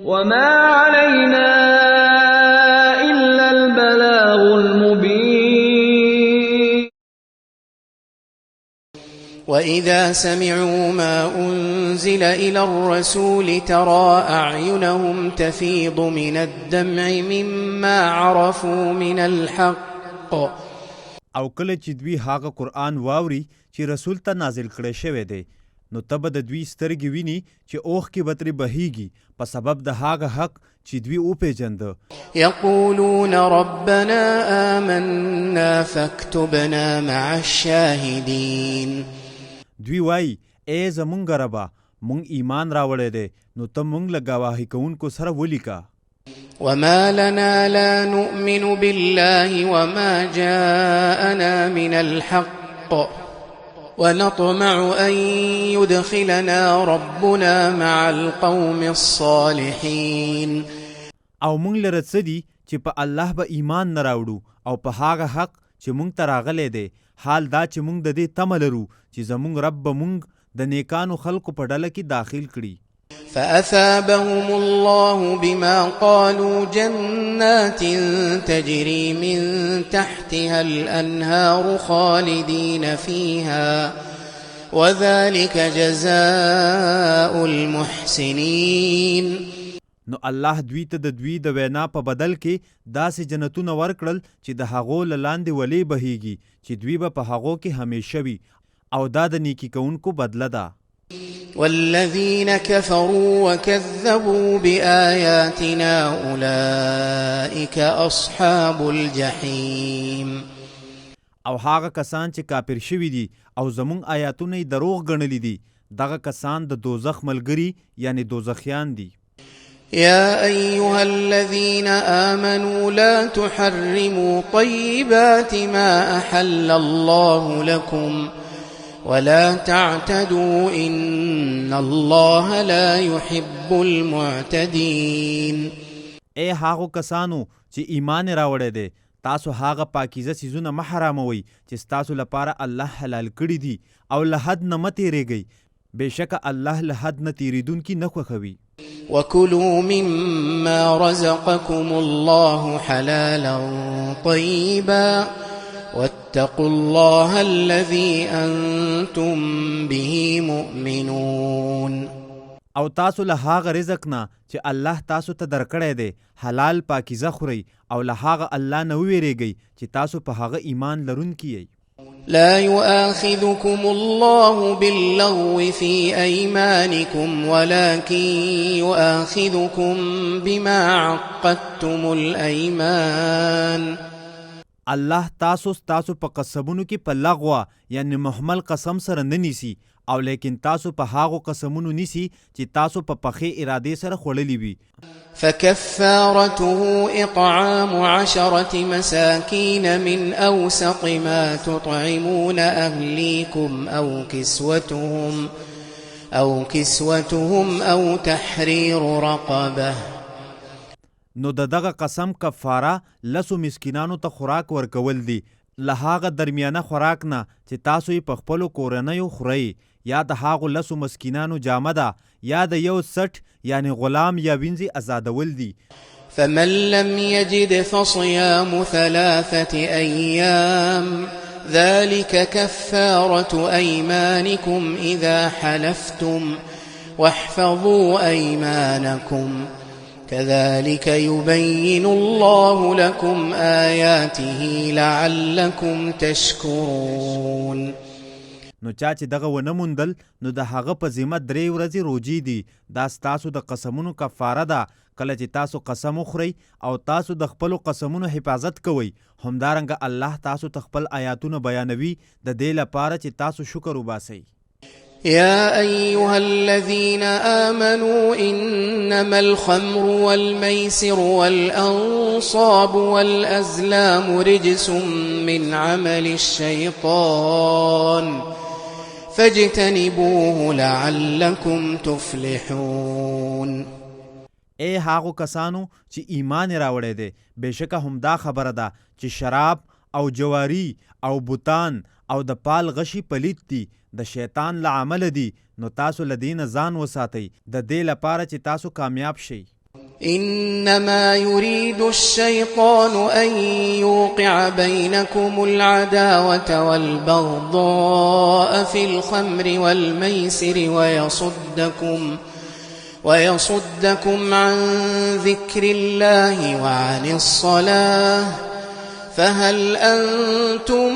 وما علينا إلا البلاغ المبين وإذا سمعوا ما أنزل إلى الرسول ترى أعينهم تفيض من الدمع مما عرفوا من الحق او کله چې دوی هغه قرآن واوري چې رسول ته نازل کړی شوی دی نو تبه د دوی سترګې ویني چې اوښکې به ترې بهیږي په سبب د هغه حق چې دوی وپېژنده. یقولون ربنا آمنا فاکتبنا مع الشاهدین. دوی وایي ای زمونږ ربه مونږ ایمان راوړی دی نو ته مونږ له ګواهي کوونکو سره ولیکه. وما لنا لا نؤمن بالله وما جاءنا من الحق ونطمع أن يدخلنا ربنا مع القوم الصالحين. او مونږ لره څه دي چې په الله به ایمان نه راوړو او په هغه حق چې مونږ ته راغلی دی حال دا چې مونږ د دې تمه لرو چې زمونږ رب به مونږ د نیکانو خلقو په ډله کې داخل کړي. فأثابهم الله بما قالوا جنات تجري من تحتها الأنهار خالدين فيها وذلك جزاء المحسنين. نو الله دوی ته د دوی د وینا په بدل کې داسې جنتونه ورکړل چې د هغو له لاندې ولې بهیږي چې دوی به په هغو کې همیشه وي او دا د نیکي کوونکو بدله ده. والذين كفروا وكذبوا بآياتنا أولئك أصحاب الجحيم. او هغه کسان چې کافر شوي دي او زمونږ آیاتونه یې دروغ ګڼلي دي دغه کسان د دوزخ ملګري یعنی دوزخیان دي. يا أيها الذين آمنوا لا تحرموا طيبات ما أحل الله لكم ولا تعتدوا إن الله لا يحب المعتدين. اے هاغو کسانو چې ایمان راوړی دی تاسو هاغه پاکیزه سیزونه مه حراموئ چې ستاسو لپاره الله حلال کړي دي او له حد نه مه تیریږئ بېشکه الله له حد نه تیریدونکي نه خوښوي. وكلوا مما رزقكم الله حلالا طيبا واتقوا الله الذي أنتم به مؤمنون. او تاسو له هغه رزق نه چې الله تاسو ته درکړی دی حلال پاکیزه خورئ او له هغه الله نه وویریږئ چې تاسو په هغه ایمان لرونکي یئ. لا يؤاخذكم الله باللغو في أيمانكم ولكن يؤاخذكم بما عقدتم الأيمان. الله تاسو په قسمونو کې په لغوه یعنی محمل قسم سره نه نیسي او لیکن تاسو په هاغو قسمونو نیسي چې تاسو په پخې ارادې سره خوړلې وي. فكفارته إطعام 10 مساكين من أوسط ما تطعمون أهليكم أو كسوتهم أو تحرير رقبة. نو دغه قسم کفاره لسو مسکینانو ته خوراک ورکول دي له هغه درمیانه خوراک نه چې تاسو یې په خپلو کورنیو خورئ یا د هغو لسو مسکینانو جامه ده یا د یو سټ یعنی غلام یا وینځي ازادول دي. فمن لم يجد فصيام 3 أيام ذلك كفارة أيمانكم إذا حلفتم واحفظوا أيمانكم كذلك يبين الله لكم آياته لعلكم تشكرون. نو چا چې دغه ونه موندل نو د هغه په ذمه 3 ورځې روجي دي دا ستاسو د قسمونو کفاره ده کله چې تاسو قسم وخورئ او تاسو د خپلو قسمونو حفاظت کوئ همدارنګه الله تاسو ته خپل آیاتونه بیانوي د دې لپاره چې تاسو شکر وباسئ. يا أيها الذين آمنوا إنما الخمر والميسر والأنصاب والأزلام رجس من عمل الشيطان فاجتنبوه لعلكم تفلحون. اے هاغو کسانو چې ایمان راوړی دی بېشکه همدا خبره ده چې شراب او جواری او بوتان او د پال غشي پلیت دي د شیطان له عمله دي نو تاسو له دې نه ځان وساتئ د دې لپاره چې تاسو کامیاب شئ. إنما يريد الشيطان أن يوقع بينكم العداوة والبغضاء في الخمر والميسر ويصدكم عن ذكر الله وعن الصلاة فهل أنتم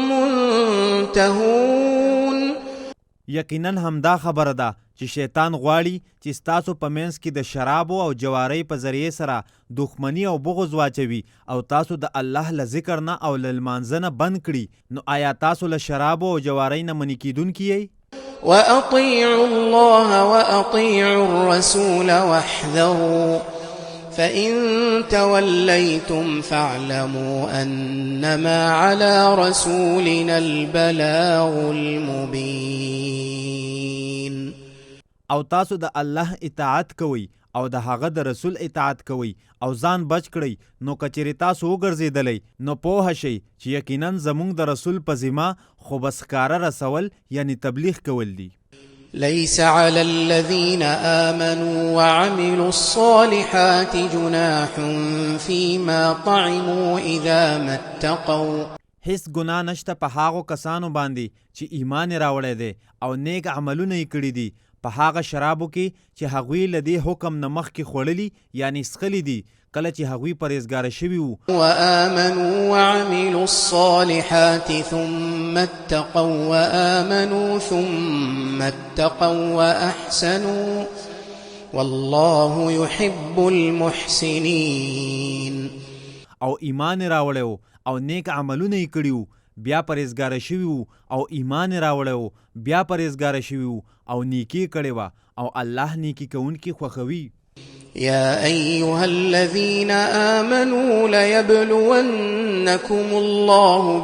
منتهون؟ یقینا همدا خبره ده چې شیطان غواړي چې ستاسو په منځ کې د شرابو او جوارۍ په ذریعې سره دښمني او بغض واچوي او تاسو د الله له ذکر نه او له لمانځه نه بند کړي. نو آیا تاسو له شرابو او جوارۍ نه منې کیدونکي یئ؟ وأطيعوا الله وأطيعوا الرسول واحذروا فإن توليتم فاعلموا أنما على رسولنا البلاغ المبين. او تاسو د الله اطاعت کوئ او د هغه د رسول اطاعت کوئ او ځان بچ کړئ. نو کچېرې تاسو وګرځېدلی نو پوه شئ چې یقینا زموږ د رسول په ذمه خو بس ښکاره رسول یعنی تبلیغ کول دي. ليس على الذين آمنوا وعملوا الصالحات جناح فيما طعموا إذا ما اتقوا. هیڅ ګناه نشته په هغو کسانو باندې چې ایمان راوړی دی او نیک عملونه یې کړي دي په هغه شرابو کې چې هغوی له دې حکم نه مخکې خوړلي یعنی څښلي دي کله چې هغوی پرهیزګاره شوي وو. وآمنوا وعملوا الصالحات ثم اتقوا وآمنوا ثم اتقوا وأحسنوا والله يحب المحسنين. او ایمان راوړی وو او نیک عملونه یې کړي وو بیا پرهیزګاره شوي وو او ایمان راوړی وو بیا پرهیزګاره شوي وو او نیکي کړې وه او الله نیکي کوونکي خوښوي. يا أيها الذين آمنوا ليبلونكم الله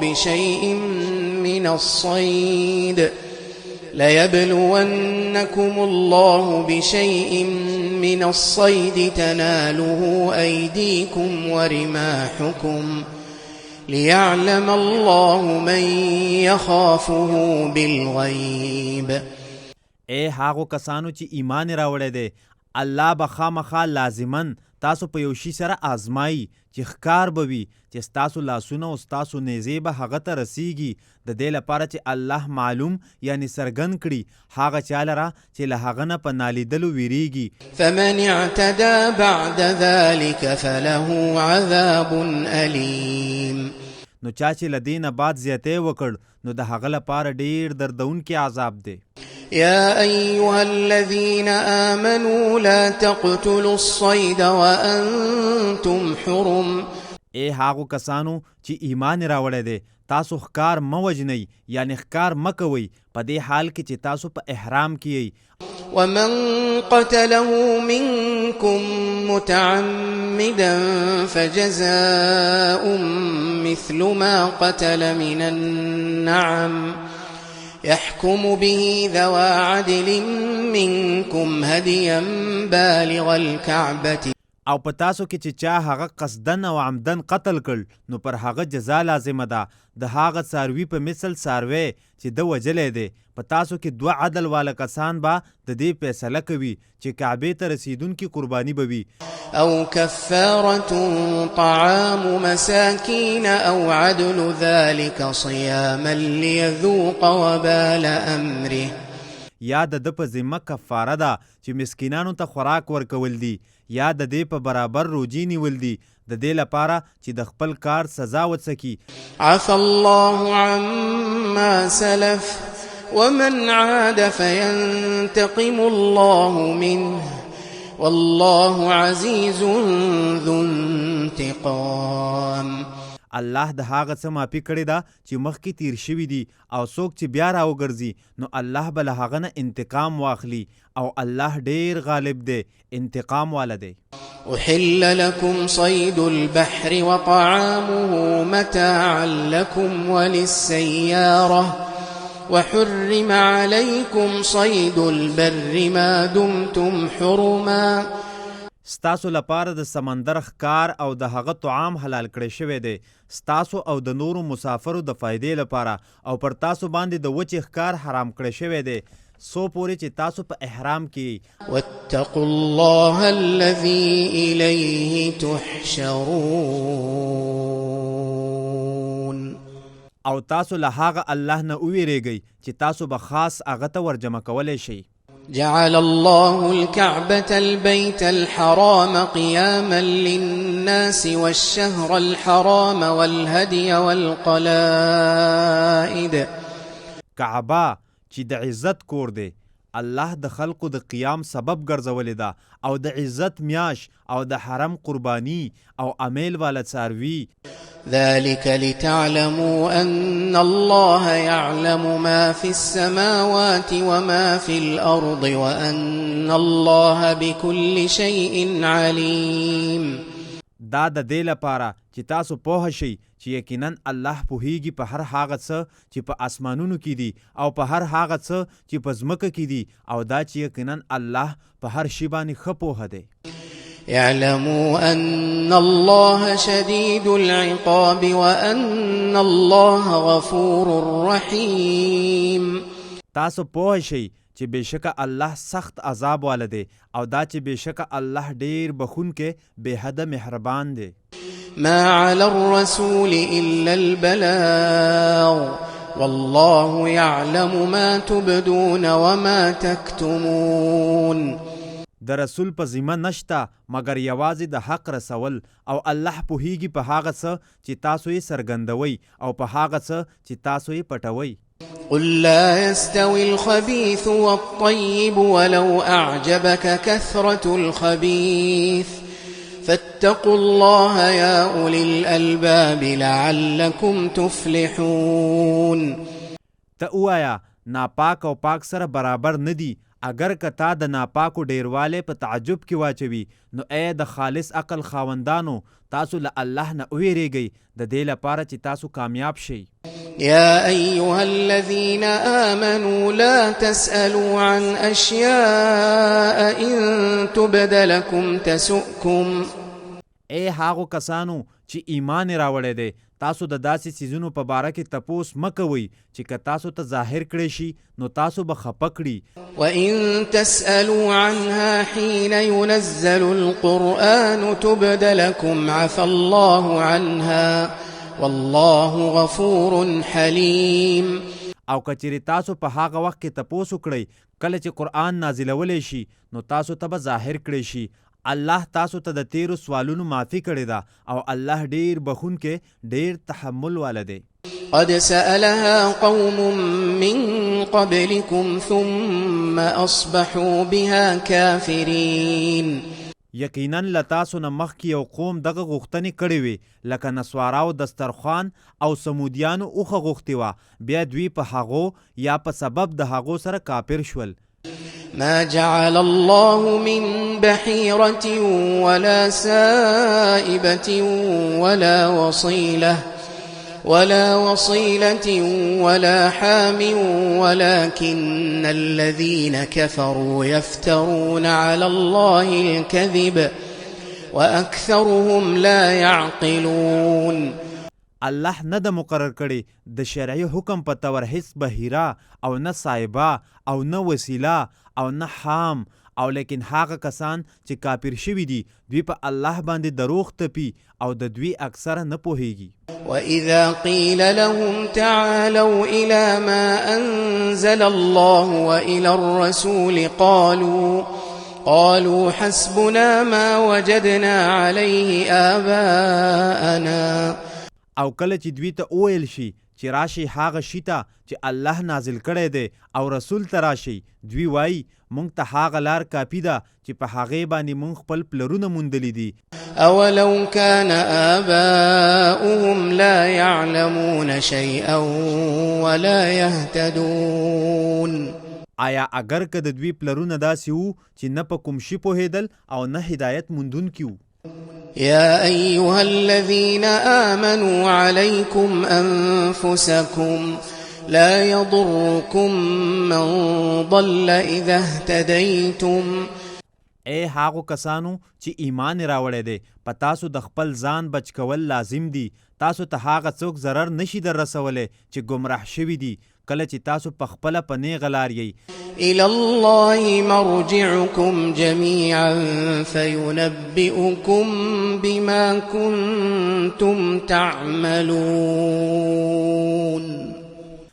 بشيء من الصيد تناله أيديكم ورماحكم ليعلم الله من يخافه بالغيب. اے هاغو کسانو چې ایمان راوړی دی الله به خامخا لازمن تاسو په یو شي سره آزمایي چې ښکار به وي چې ستاسو لاسونه او ستاسو نیزې به هغه ته رسیږي د دې لپاره چې الله معلوم یعنی څرګند کړي هغه چا لره چې له هغه نه په نالیدلو ویریږي. فمن اعتدى بعد ذلك فله عذاب أليم. نو چا چې له دې نه بعد زیاتی وکړ نو د هغه لپاره ډېر دردونکی عذاب دی. يا أيها الذين آمنوا لا تقتلوا الصيد وأنتم حرم. اے هاغو کسانو چې ایمان راوړی دی تاسو ښکار مه وژنئ یعنی ښکار مه کوئ په دې حال کې چې تاسو په احرام کې یئ. ومن قتله منكم متعمدا فجزاء مثل ما قتل من النعم يحكم به ذوى عدل منكم هديا بالغ الكعبة. او په تاسو کې چې چا هغه قصدن او عمدن قتل کړ نو پر هغه جزا لازمه ده د هغه څاروي په مثل څاروی چې د وجلی دی. په تاسو کې 2 عدل والا کسان به د دې فیصله کوي چې کعبې ته رسیدونکي قرباني به وي. او كفارة طعام مساكين او عدل ذلك صياما ليذوق وبال امره. یا د ده په ذمه کفاره ده چې مسکینانو ته خوراک ورکول دي یا د دې په برابر روجي نیول دي د دې لپاره چې د خپل کار سزا وڅکي. عفى الله عما سلف ومن عاد فينتقم الله منه والله عزيز ذو انتقام. الله د هغه څه معافي کړې ده چې مخکې تیر شوي دي او څوک چې بیا راوګرځي نو الله به له هغه نه انتقام واخلي او الله ډیر غالب دی انتقام والا دی. أحل لكم صيد البحر وطعامه متاعا لكم وللسيارة وحرم عليكم صيد البر ما دمتم حرما. ستاسو لپاره د سمندر ښکار او د هغه طعام حلال کړی شوی دی ستاسو او د نورو مسافرو د فایدې لپاره او پر تاسو باندې د وچې ښکار حرام کړی شوی دی سو پورې چې تاسو په احرام کې واتقوا الله الذي إليه تحشرون او تاسو له هغه الله نه وویریږئ چې تاسو به خاص هغه ته ورجمع کولی شئ. جعل الله الكعبة البيت الحرام قياما للناس والشهر الحرام والهدي والقلائد. کعبه چې د عزت کور دی الله د خلقو د قیام سبب ګرځولې ده او د عزت میاش او د حرم قربانی او امیل والا څاروي. ذلك لتعلموا أن الله يعلم ما في السماوات وما في الأرض وأن الله بكل شيء عليم. دا د دې لپاره چې تاسو پوه شئ چې یقینا الله پوهیږي په هر هغه څه چې په اسمانونو کې دي او په هر هغه څه چې په ځمکه کې دي او دا چې یقینا الله په هر شی باندې ښه پوهه دی. اعلموا أن الله شديد العقاب وأن الله غفور رحيم. تاسو پوه شئ چې بېشکه الله سخت عذاب والا دی او دا چې بېشکه الله ډیر بخونکی بې حده مهربان دی. ما على الرسول إلا البلاغ والله يعلم ما تبدون وما تكتمون. د رسول په ذمه نشته مګر یوازې د حق رسول او الله پوهیږي په هغه څه چې تاسو یې څرګندوئ او په هغه څه چې تاسو یې پټوئ. قل لا يستوي الخبيث والطيب ولو أعجبك كثرة الخبيث فاتقوا الله يا أولي الألباب لعلكم تفلحون. ته ووایه ناپاک او پاک سره برابر نه دي اگر که تا د ناپاکو ډیروالی په تعجب کې واچوي نو ای د خالص عقل خاوندانو تاسو له الله نه وویریږئ د دې لپاره چې تاسو کامیاب شئ. يا أيها الذين آمنوا لا تسألوا عن أشياء إن تبد لكم تسؤكم. ای هاغو کسانو چې ایمان راوړی دی تاسو د داسې څیزونو په باره کې تپوس مه کوئ چې که تاسو ته ظاهر کړی شي نو تاسو به خفه کړي. وإن تسألوا عنها حين ينزل القرآن تبد لكم عفى الله عنها والله غفور حليم. او کچېرې تاسو په هغه وخت کې تپوس وکړئ کله چې قرآن نازلولی شي نو تاسو ته به ظاهر کړی شي الله تاسو ته د تیرو سوالونو معافي کړې ده او الله ډیر بخونکی ډیر تحمل والا دی. قد سألها قوم من قبلكم ثم أصبحوا بها كافرين. یقینا لتاسو نه مخکې یو قوم دغه غوښتنې کړې وې لکه نسواراو دسترخوان او سمودیانو اوښه غوښتې وه بیا دوی په هغو یا په سبب د هغو سره کافر شول. ما جعل الله من بحيرة ولا سائبة ولا وصيلة ولا حام ولكن الذين كفروا يفترون على الله الكذب وأكثرهم لا يعقلون. الله نه د مقرر کړي د شرعي حکم په تور هیڅ بحیره او نه صایبه او نه وسیله او نه حام او لیکن هغه کسان چې کافر شوي دي دوی په الله باندې دروغ تپي او د دوی اکثره نه پوهیږي. وإذا قيل لهم تعالوا إلى ما أنزل الله وإلى الرسول قالوا حسبنا ما وجدنا عليه آباءنا. او کله چې دوی ته وویل شي چې راشي هغه شي ته چې الله نازل کړی دی او رسول ته راشي دوی وایي مونږ ته هغه لار کافي ده چې په هغې باندې مونږ خپل پلرونه موندلي دي. اولو كان آباؤهم لا يعلمون شيئا ولا يهتدون. آیا اگر که د دوی پلرونه داسې وو چې نه په کوم شي پوهېدل او نه هدایت موندونکي وو. يا أيها الذين آمنوا عليكم أنفسكم لا يضركم من ضل إذا اهتديتم. ای هاغو کسانو چې ایمان راوړی دی په تاسو د خپل ځان بچ کول لازم دي. تاسو ته هغه څوک ضرر نشي در رسولی چې ګمراه شوي دي کله چې تاسو په خپله په نیغه لار یئ. إلى الله مرجعكم جميعا فينبئكم بما كنتم تعملون.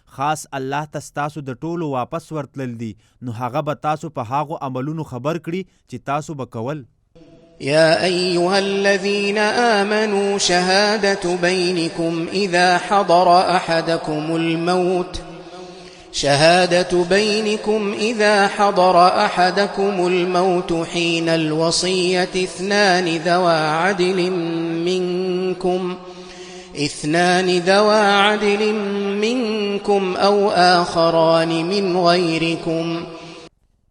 خاص الله ته ستاسو د ټولو واپس ورتلل دي، نو هغه به تاسو په هغو عملونو خبر کړي چې تاسو به کول. يا أيها الذين آمنوا شهادة بينكم إذا حضر أحدكم الموت حين الوصية اثنان ذوى عدل منكم أو آخران من غيركم.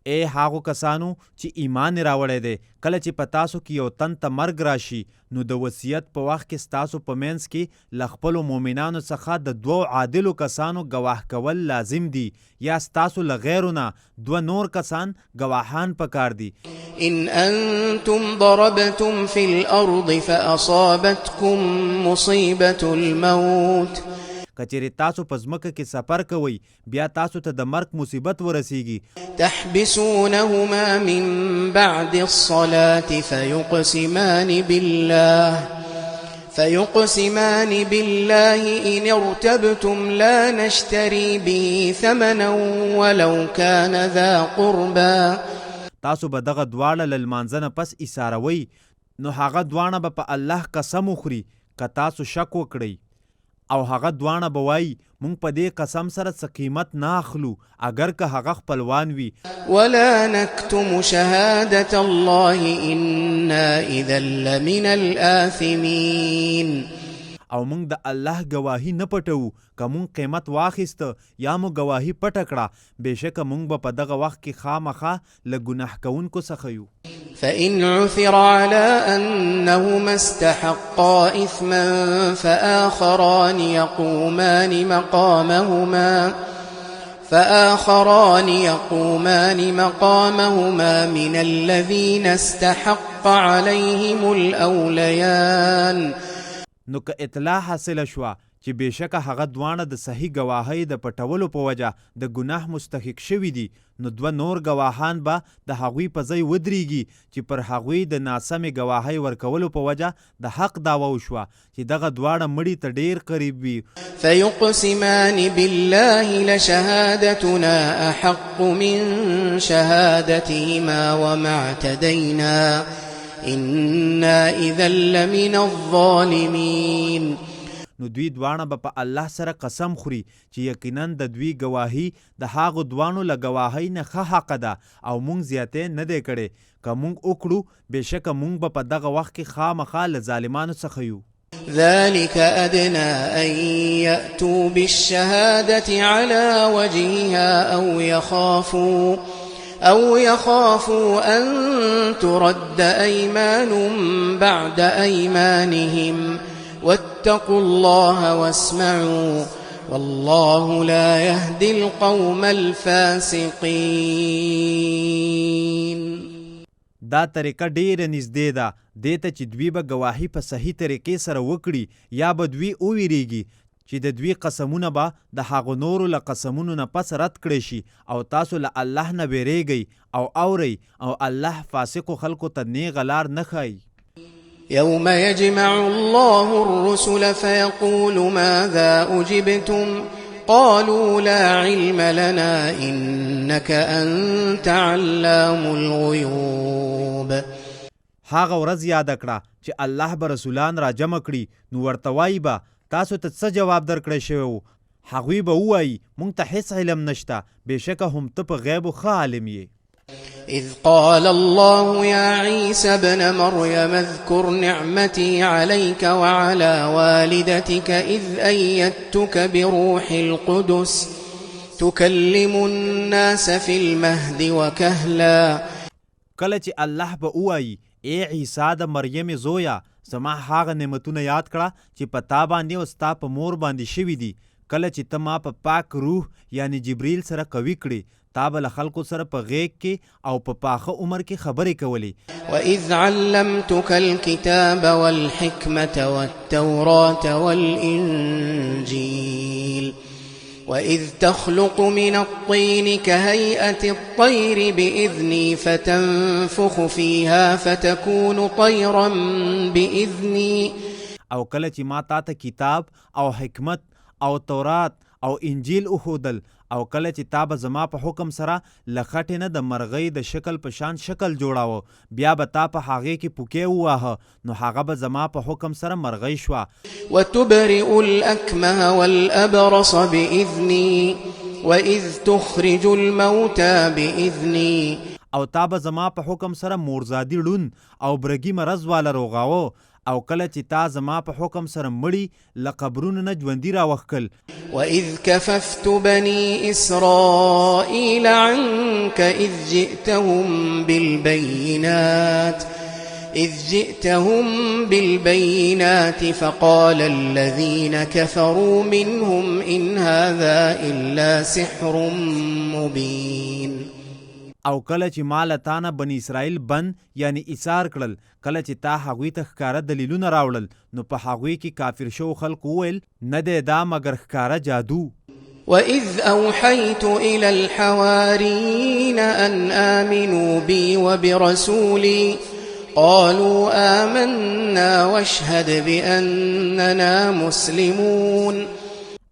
اے هاغو کسانو چې ایمان راوړی دی، کله چې په تاسو کې یو تن ته مرګ راشي نو د وصیت په وخت کې ستاسو په منځ کې له خپلو مؤمنانو څخه د 2 عادلو کسانو ګواه کول لازم دي، یا ستاسو له غیرو نه 2 نور کسان ګواهان پکار دي. إن أنتم ضربتم في الأرض فأصابتكم مصيبة الموت. کچېرې تاسو په ځمکه کې سفر کوئ بیا تاسو ته د مرګ مصیبت ورسیږي، تحبسونهما من بعد الصلاة فيقسمان بالله إن ارتبتم لا نشتري به ثمنا ولو كان ذا قربا. تاسو به دغه دواړه له لمانځه نه پس ایساروئ، نو هغه دواړه به په الله قسم وخوري که تاسو شک وکړئ، او هغه دواړه به وایي مونږ په دې قسم سره څه قیمت نه اخلو اگر که هغه خپلوان وي. ولا نكتم شهادة الله إنا إذا لمن الآثمين. او مونږ د الله گواهی نه پټو، که مونږ قیمت واخیسته یا مو گواهی پټه کړه بېشکه مونږ به په دغه وخت کې خامخا له ګناه کوونکو څخه یو. فإن عثر على أنهما استحقا إثما فآخران يقومان مقامهما من الذين استحق عليهم الأوليان. نو که اطلاع حاصله شوه چې بېشکه هغه دواړه د صحیح ګواهۍ د پټولو په وجه د ګناه مستحق شوي دي، نو 2 نور ګواهان به د هغوی په ځای ودرېږي چې پر هغوی د ناسمې ګواهۍ ورکولو په وجه د حق دعوه وشوه چې دغه دواړه مړي ته ډېر قریب وي. فيقسمان بالله لشهادتنا أحق من شهادتهما وما اعتدينا إنا إذا لمن الظالمين. نو دوی دواړه به په الله سره قسم خوري چې یقینا د دوی ګواهی د هغو دوانو له ګواهۍ نه ښه حق ده او مونږ زیاتې نه دی کړی، که مونږ وکړو بېشکه مونږ به په دغه وخت کې خامخا له ظالمانو څخه یو. ذلك أدنى أن يأتوا بالشهادة على وجهها أو يخافوا أن ترد أيمان بعد أيمانهم واتقوا الله واسمعوا والله لا يهدي القوم الفاسقين. دا طریقه ډیره نږدې ده دې ته چې دوی به ګواهي په صحیح طریقې سره وکړي، یا به دوی وویریږي چې د دوی قسمونه به د هغو نورو له قسمونو نه پس رد کړی شي، او تاسو له الله نه بیریږئ او اورئ، او الله فاسقو خلکو ته نیغه لار نه ښایي. يوم يجمع الله الرسل فيقول ماذا أجبتم قالوا لا علم لنا إنك أنت علام الغيوب. هغه ورځ یاد کړه چې الله به رسولان را جمع کړي، نو ورته وایي به تاسو ته څه جواب درکړی شوی و؟ هغوی به ووایي مونږ ته هیڅ علم نشته، بېشکه هم ته په غیبو ښه عالم یې. إذ قال الله يا عيسى ابن مريم اذكر نعمتي عليك وعلى والدتك إذ أيدتك بروح القدس تكلم الناس في المهد وكهلا. کله چې الله به ووایي ای عیسی د مریم زویا زما هغه نعمتونه یاد کړه چې په تا باندې او ستا په مور باندې شوي دي، کله چې ته ما په پاک روح یعنی جبریل سره قوي کړي، تا به له خلکو سره په غیږ کې او په پاخه عمر کې خبرې کولې. وَإِذْ عَلَّمْتُكَ الْكِتَابَ وَالْحِكْمَةَ وَالتَّوْرَاةَ وَالْإِنْجِيلَ وإذ تخلق من الطين كهيئة الطير بإذني فتنفخ فيها فتكون طيرا بإذني. او کله چې ما تا ته کتاب او حکمت او تورات او انجیل اخودل او کله چې تا به زما په حکم سره له خټې نه د مرغۍ د شکل په شان شکل جوړاوه، بیا به تا په هغې کې پوکې وواهه، نو هغه به زما په حکم سره مرغۍ شوه. وتبرئ الأكمه والأبرص بإذني وإذ تخرج الموتى بإذني. او تا به زما په حکم سره مورزادي ړوند او برګي مرض واله روغاوه، او کله چې تا زما په حکم سره مړي له قبرونو نه ژوندي راوښکل. وإذ كففت بني إسرائيل عنك إذ جئتهم بالبينات فقال الذين كفروا منهم إن هذا إلا سحر مبين. او کله چې ما له تا نه بني اسرائیل بند یعنی ایثار کړل، کله چې تا هغوی ته ښکاره دلیلونه راوړل، نو په هغوی کې کافر شو خلکو وویل نه دی دا مګر ښکاره جادو. وإذ أوحيت إلى الحواريين أن آمنوا بي وبرسولي قالوا آمنا واشهد بأننا مسلمون.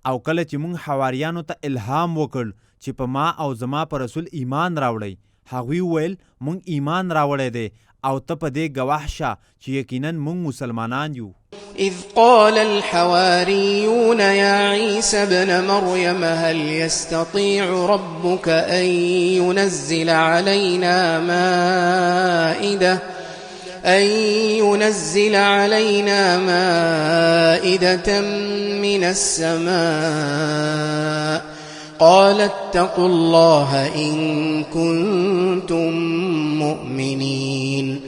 او کله چې مونږ حواریانو ته الهام وکړ چې په ما او زما په رسول ایمان راوړی، هغوی وویل مونږ ایمان راوړی دی او ته په دې ګواه شه چې یقینا مونږ مسلمانان یو. إذ قال الحواريون يا عيسى ابن مريم هل يستطيع ربك أن ينزل علينا مائدة من السماء قال اتقوا الله إن كنتم مؤمنين.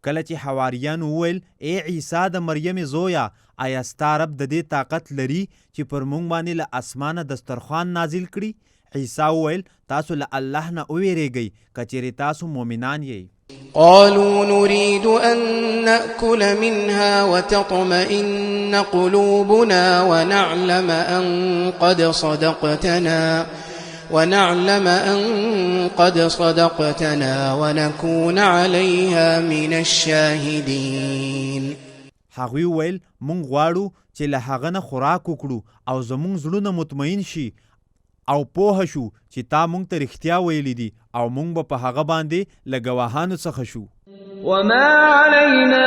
کله چې حواریان وویل ای عیسی د مریم زویا، آیا ستا رب د دې طاقت لري چې پر موږ باندې له اسمانه دسترخوان نازل کړي؟ عیسی وویل تاسو له الله نه وویریږئ که چیرې تاسو مؤمنان یئ. قالوا نريد أن نأكل منها وتطمئن قلوبنا ونعلم أن قد صدقتنا ونكون عليها من الشاهدين. هغوی ویل مونږ غواړو چې له هغه نه خوراک وکړو او زمونږ زړونه مطمئن شي او پوه شو چې تا مونږ ته رښتیا ویلي دي او مونږ به په هغه باندې له ګواهانو څخه شو. وما علينا